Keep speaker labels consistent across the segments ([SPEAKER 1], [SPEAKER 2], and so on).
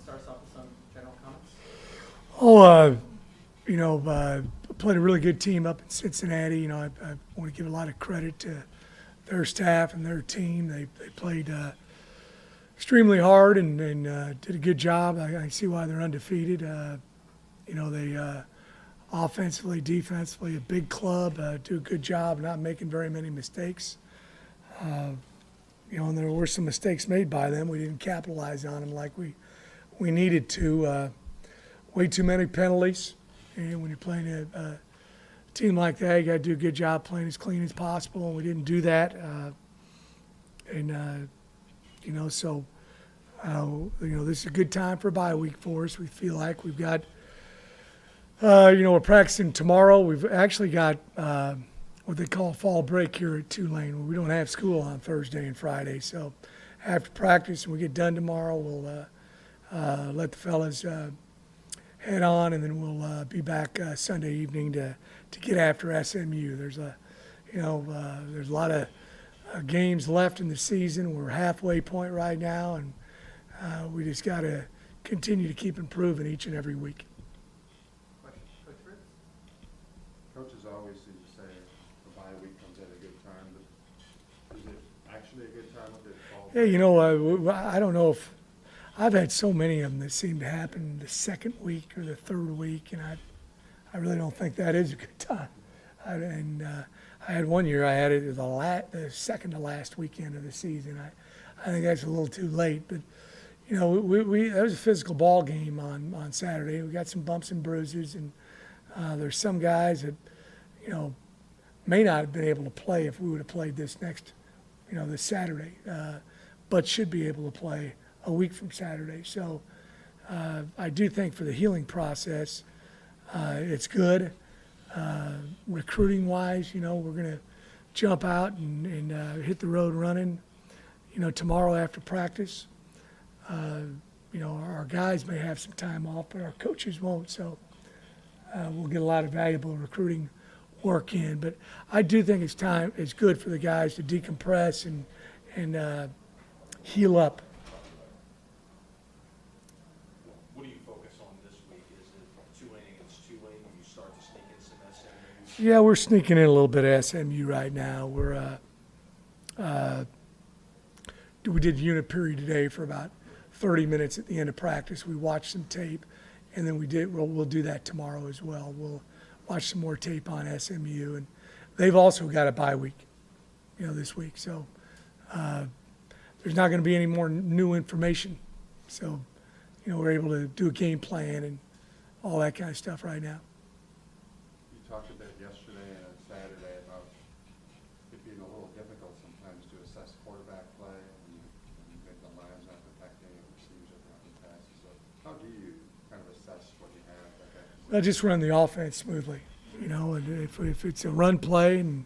[SPEAKER 1] start us off with some general comments?
[SPEAKER 2] Played a really good team up in Cincinnati. I want to give a lot of credit to their staff and their team. They played extremely hard and did a good job. I see why they're undefeated. They offensively, defensively, a big club, do a good job, not making very many mistakes. And there were some mistakes made by them. We didn't capitalize on them like we needed to. Way too many penalties. And when you're playing a team like that, you got to do a good job playing as clean as possible. And we didn't do that. This is a good time for a bye week for us. We feel like we've got, we're practicing tomorrow. We've actually got what they call fall break here at Tulane. We don't have school on Thursday and Friday. So after practice, when we get done tomorrow, we'll let the fellas head on, and then we'll be back Sunday evening to get after SMU. There's a lot of games left in the season. We're halfway point right now, and we just got to continue to keep improving each and every week.
[SPEAKER 1] Question, Coach Fritz?
[SPEAKER 3] Coaches always seem to say the bye week comes at a good time, but is it actually a good time with it fall?
[SPEAKER 2] Yeah, I don't know if I've had so many of them that seem to happen the second week or the third week, and I really don't think that is a good time. I had one year I had it the second to last weekend of the season. I think that's a little too late, but we that was a physical ball game on Saturday. We got some bumps and bruises, and there's some guys that may not have been able to play if we would have played this Saturday, but should be able to play a week from Saturday. So I do think for the healing process, it's good. Recruiting-wise, we're going to jump out and hit the road running, tomorrow after practice. Our guys may have some time off, but our coaches won't. So we'll get a lot of valuable recruiting work in. But I do think it's good for the guys to decompress and heal up. Yeah, we're sneaking in a little bit of SMU right now. We did unit period today for about 30 minutes at the end of practice. We watched some tape, and then we'll do that tomorrow as well. We'll watch some more tape on SMU, and they've also got a bye week, this week. So there's not going to be any more new information. So, we're able to do a game plan and all that kind of stuff right now.
[SPEAKER 3] You talked a bit yesterday and Saturday about it being a little difficult sometimes to assess quarterback play and maybe the line's not protecting and receivers are throwing passes. So how do you kind of assess what you have like that?
[SPEAKER 2] I just run the offense smoothly, and if it's a run play and,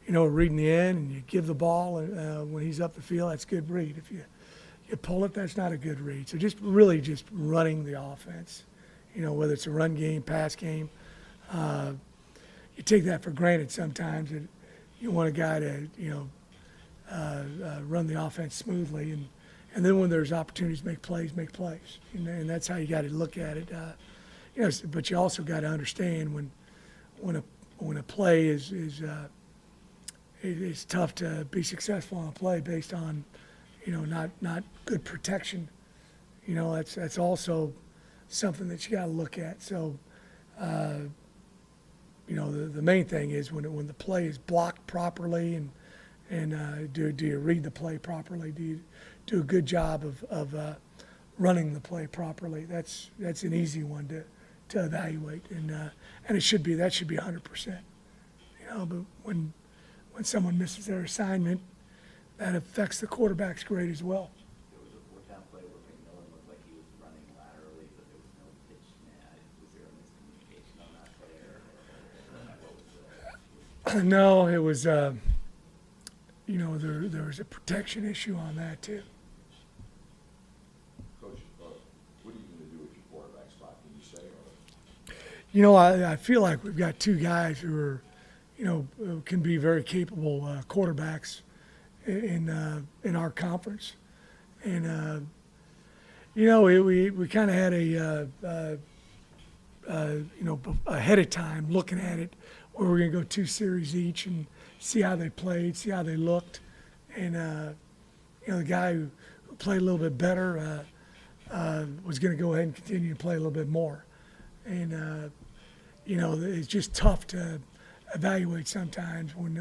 [SPEAKER 2] reading the end and you give the ball when he's up the field, that's a good read. If you pull it, that's not a good read. So just running the offense, whether it's a run game, pass game. You take that for granted sometimes. That you want a guy to, run the offense smoothly, and then when there's opportunities to make plays, and that's how you got to look at it. But you also got to understand when a play is it's tough to be successful on a play based on, not good protection. That's also something that you got to look at. So. The main thing is when the play is blocked properly and do you read the play properly? Do you do a good job of running the play properly? That's an easy one to evaluate, and that should be 100%. But when someone misses their assignment, that affects the quarterback's grade as well.
[SPEAKER 4] There was a four-down play where McMillan looked like he was running laterally, but there was no pitch snag. Was there a miscommunication on that play, or what was the?
[SPEAKER 2] No, it was. There was a protection issue on that too.
[SPEAKER 5] Coach, what are you going to do with your quarterback spot? Can you say? Or?
[SPEAKER 2] I feel like we've got two guys who are, can be very capable quarterbacks in our conference, and You know, we kind of had ahead of time looking at it, where we're going to go 2 series each and see how they played, see how they looked. And, the guy who played a little bit better was going to go ahead and continue to play a little bit more. And, it's just tough to evaluate sometimes when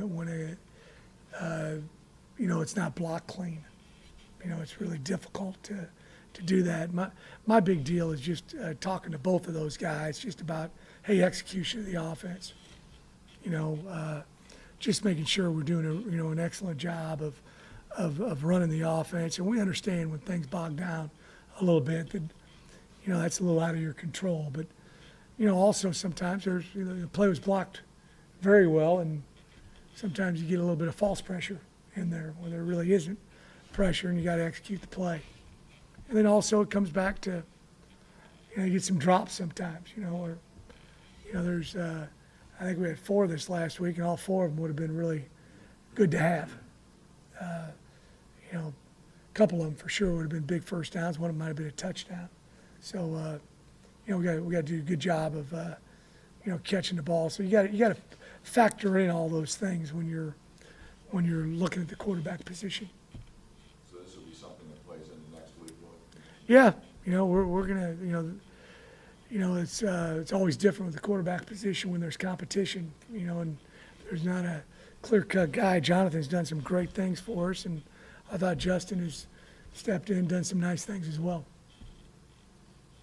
[SPEAKER 2] it's not block clean. It's really difficult to do that. My big deal is just talking to both of those guys, just about, hey, execution of the offense. Just making sure we're doing an excellent job of running the offense, and we understand when things bog down a little bit that that's a little out of your control. But also sometimes there's the play was blocked very well, and sometimes you get a little bit of false pressure in there where there really isn't pressure, and you got to execute the play. And then also it comes back to you get some drops sometimes, or there's I think we had 4 this last week, and all 4 of them would have been really good to have. A couple of them for sure would have been big first downs. One of them might have been a touchdown. So we got to do a good job of catching the ball. So you got to factor in all those things when you're looking at the quarterback position.
[SPEAKER 5] So this will be something that plays into next week, Lloyd?
[SPEAKER 2] Yeah, we're gonna it's always different with the quarterback position when there's competition, and there's not a clear-cut guy. Jonathan's done some great things for us, and I thought Justin has stepped in and done some nice things as well.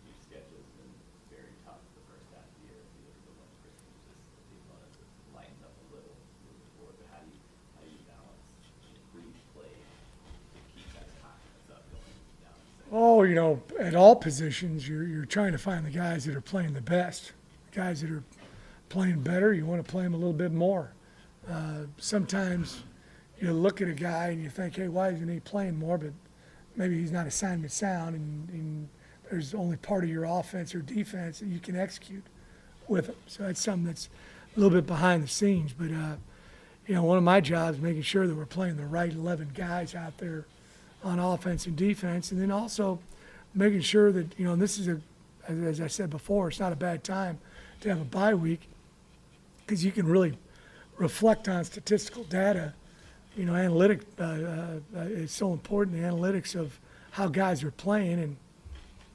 [SPEAKER 4] Your schedule's been very tough the first half of the year. If you look at the ones versus just the opponent, it lightens up a little moving forward. But how do you balance improved play to keep that confidence up going down the second?
[SPEAKER 2] Oh, at all positions, you're trying to find the guys that are playing the best. Guys that are playing better, you want to play them a little bit more. Sometimes you look at a guy and you think, hey, why isn't he playing more? But maybe he's not assignment sound, and there's only part of your offense or defense that you can execute with him. So that's something that's a little bit behind the scenes. But, one of my jobs is making sure that we're playing the right 11 guys out there on offense and defense, and then also making sure that, this is as I said before, it's not a bad time to have a bye week, because you can really reflect on statistical data. Analytic is so important, the analytics of how guys are playing. And,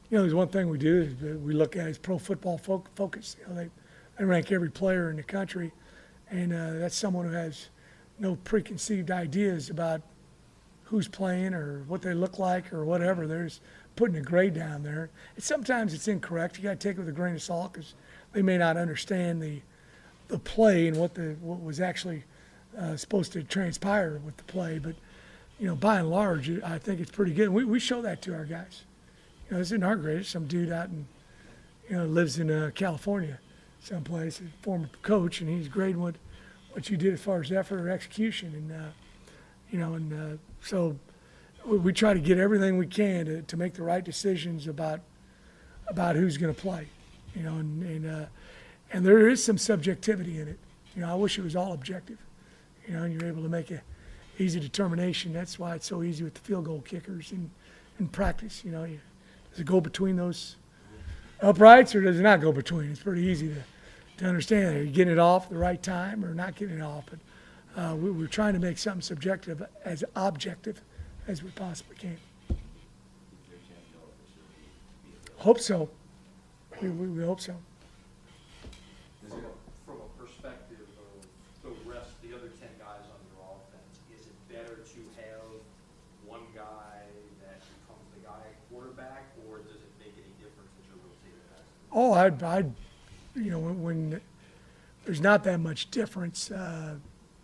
[SPEAKER 2] there's one thing we do is we look at is Pro Football Focus. They rank every player in the country, and that's someone who has no preconceived ideas about who's playing or what they look like or whatever. They're just putting a grade down there. And sometimes it's incorrect. You got to take it with a grain of salt, because they may not understand the play and what was actually supposed to transpire with the play. But by and large, I think it's pretty good. And we show that to our guys. This isn't our grade. It's some dude out in lives in California someplace, a former coach, and he's grading what you did as far as effort or execution. And so we try to get everything we can to make the right decisions about who's going to play. And there is some subjectivity in it. I wish it was all objective. And you're able to make a easy determination. That's why it's so easy with the field goal kickers in practice. Does it go between those uprights, or does it not go between? It's pretty easy to understand. Are you getting it off at the right time or not getting it off? But we're trying to make something subjective as objective as we possibly can.
[SPEAKER 4] Is there a chance no official be available?
[SPEAKER 2] Hope so. We hope so.
[SPEAKER 1] From a perspective of the other 10 guys on your offense, is it better to have one guy that becomes the guy at quarterback, or does it make any difference that you're rotating guys?
[SPEAKER 2] Oh, I'd when there's not that much difference,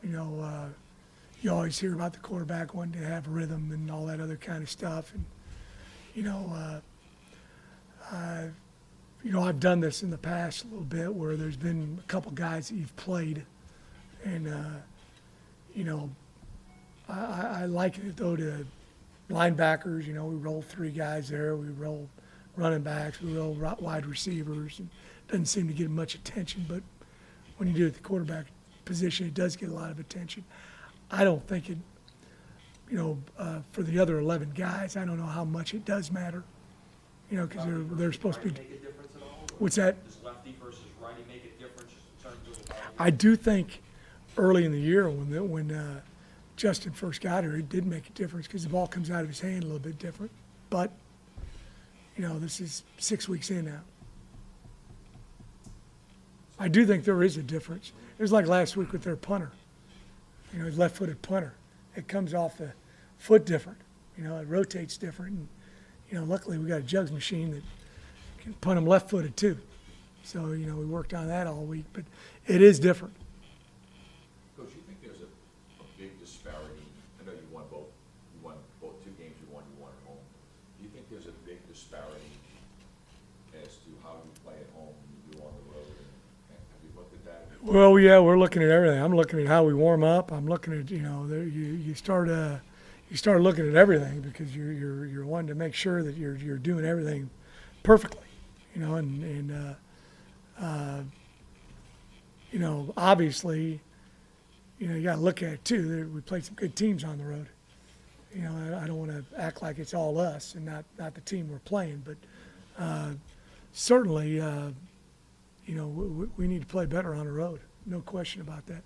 [SPEAKER 2] you always hear about the quarterback wanting to have rhythm and all that other kind of stuff. And, I've done this in the past a little bit, where there's been a couple guys that you've played, and, I liken it though to linebackers. We roll 3 guys there. We roll running backs. We roll wide receivers. And it doesn't seem to get much attention, but when you do it at the quarterback position, it does get a lot of attention. I don't think it, for the other 11 guys, I don't know how much it does matter. because they're supposed to be.
[SPEAKER 1] Make a difference at all? Or
[SPEAKER 2] What's that?
[SPEAKER 1] Does lefty versus righty make a difference just in terms of?
[SPEAKER 2] I do think early in the year when Justin first got here, it did make a difference because the ball comes out of his hand a little bit different. But, this is 6 weeks in now. I do think there is a difference. It was like last week with their punter, his left-footed punter. It comes off the foot different, it rotates different. And, luckily we got a jugs machine that can punt them left-footed too. So, we worked on that all week, but it is different.
[SPEAKER 5] Coach, you think there's a big disparity? I know you won both 2 games you won at home. Do you think there's a big disparity as to how you play at home and you do on the road? And have you looked at that?
[SPEAKER 2] Well, yeah, we're looking at everything. I'm looking at how we warm up. I'm looking at, you start looking at everything because you're wanting to make sure that you're doing everything perfectly, obviously, you got to look at it too. We played some good teams on the road. I don't want to act like it's all us and not the team we're playing, but certainly, we need to play better on the road. No question about that.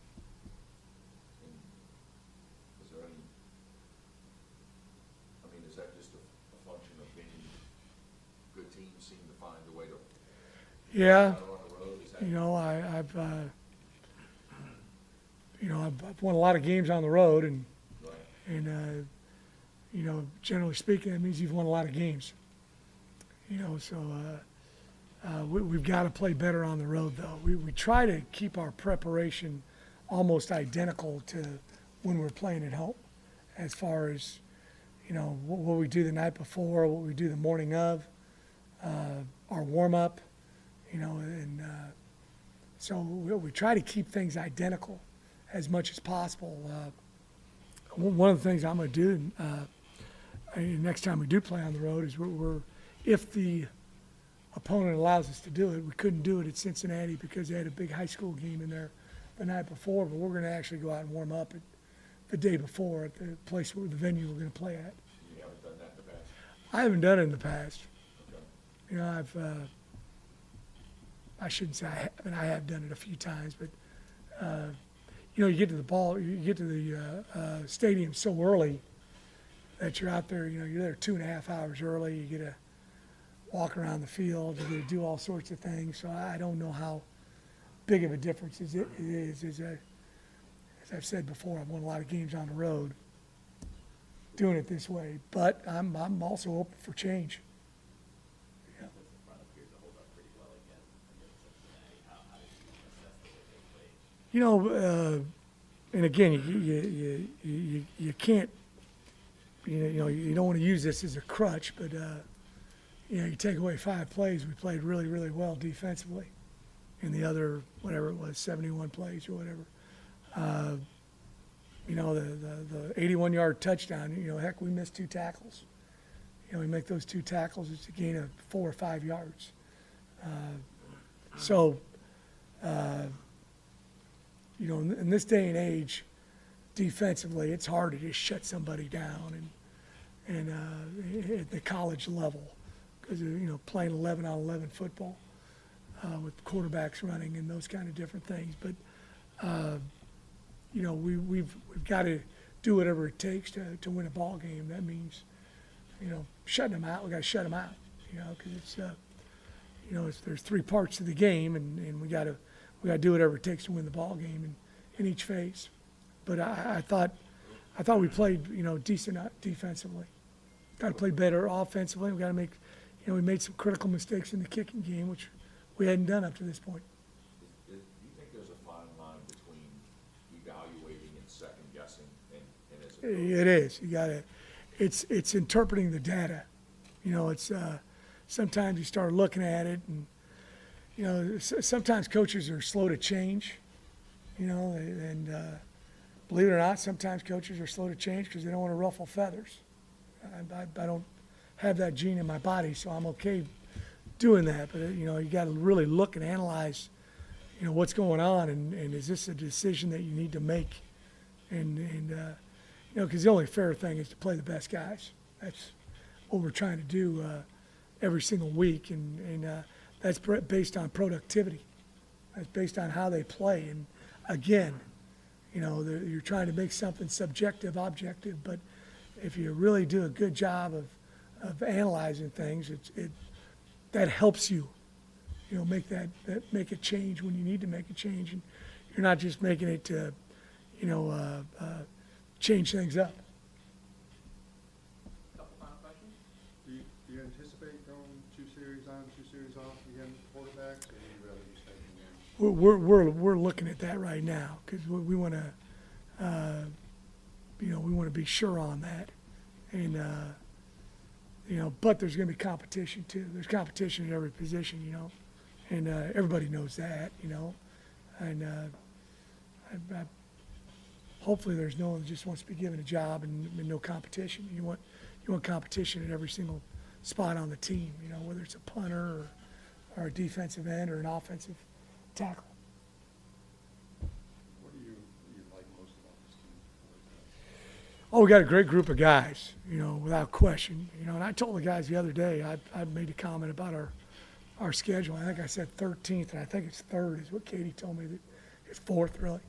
[SPEAKER 5] Is there any, is that just a function of being good teams seem to find a way to
[SPEAKER 2] Yeah.
[SPEAKER 5] better on the road? Is that
[SPEAKER 2] I've won a lot of games on the road, and
[SPEAKER 5] right?
[SPEAKER 2] generally speaking, that means you've won a lot of games. So we've got to play better on the road, though. We try to keep our preparation almost identical to when we're playing at home, as far as what we do the night before, what we do the morning of, our warm up, and so we try to keep things identical as much as possible. One of the things I'm going to do next time we do play on the road is if the opponent allows us to do it. We couldn't do it at Cincinnati because they had a big high school game in there the night before, but we're going to actually go out and warm up the day before at the place where the venue we're going to play at.
[SPEAKER 5] You haven't done that in the past?
[SPEAKER 2] I haven't done it in the past.
[SPEAKER 5] Okay.
[SPEAKER 2] I shouldn't say I have done it a few times, but you get to the stadium so early that you're out there. You're there 2.5 hours early. You get to walk around the field. You get to do all sorts of things. So I don't know how big of a difference it is. As I've said before, I've won a lot of games on the road doing it this way, but I'm also open for change.
[SPEAKER 4] Defensive front appeared to hold up pretty well again against Cincinnati. How did you assess the way they played?
[SPEAKER 2] And again, you can't, you don't want to use this as a crutch, but you take away 5 plays, we played really, really well defensively. In the other, whatever it was, 71 plays or whatever. The 81-yard touchdown, heck, we missed 2 tackles. We make those 2 tackles, it's a gain of 4 or 5 yards. In this day and age, defensively, it's hard to just shut somebody down and at the college level, because playing 11-on-11 football with quarterbacks running and those kind of different things. But we've got to do whatever it takes to win a ball game. That means shutting them out. We got to shut them out. Because there's 3 parts to the game, and we got to do whatever it takes to win the ball game in each phase. But I thought we played decent defensively. Got to play better offensively. We got to make we made some critical mistakes in the kicking game, which we hadn't done up to this point.
[SPEAKER 5] Do you think there's a fine line between evaluating and second guessing and as a coach?
[SPEAKER 2] It is. You got to. It's interpreting the data. It's sometimes you start looking at it, and sometimes coaches are slow to change. And believe it or not, sometimes coaches are slow to change because they don't want to ruffle feathers. I don't have that gene in my body, so I'm okay doing that. But you got to really look and analyze, what's going on, and is this a decision that you need to make? And because the only fair thing is to play the best guys. That's what we're trying to do every single week, and that's based on productivity. That's based on how they play. And again, you know, you're trying to make something subjective, objective, but if you really do a good job of analyzing things, that helps you, you know, make a change when you need to make a change, and you're not just making it to, you know, change things up.
[SPEAKER 1] Couple final questions?
[SPEAKER 3] Do you anticipate going 2 series on, 2 series off again for quarterbacks, or do you rather just take them in?
[SPEAKER 2] We're looking at that right now because we want to, you know, we want to be sure on that, and you know, but there's going to be competition too. There's competition at every position, you know, and everybody knows that, you know, and hopefully there's no one that just wants to be given a job and no competition. You want competition at every single spot on the team, you know, whether it's a punter or a defensive end or an offensive tackle.
[SPEAKER 3] What do you like most about this team?
[SPEAKER 2] Oh, we got a great group of guys, you know, without question. You know, and I told the guys the other day, I made a comment about our schedule. I think I said 13th, and I think it's 3rd is what Katie told me. That it's 4th, really.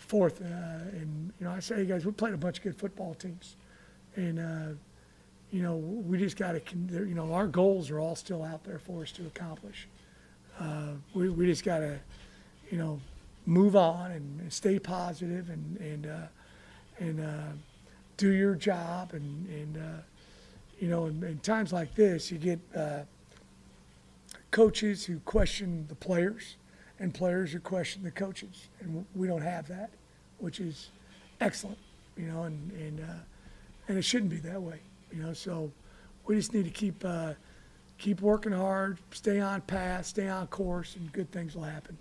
[SPEAKER 2] 4th, and, you know, I say, hey, guys, we played a bunch of good football teams. And, you know, we just got to, you know, our goals are all still out there for us to accomplish. We just got to, you know, move on and stay positive and do your job. And you know, in times like this, you get coaches who question the players and players who question the coaches. And we don't have that, which is excellent, you know, and it shouldn't be that way, you know. So we just need to keep working hard, stay on path, stay on course, and good things will happen.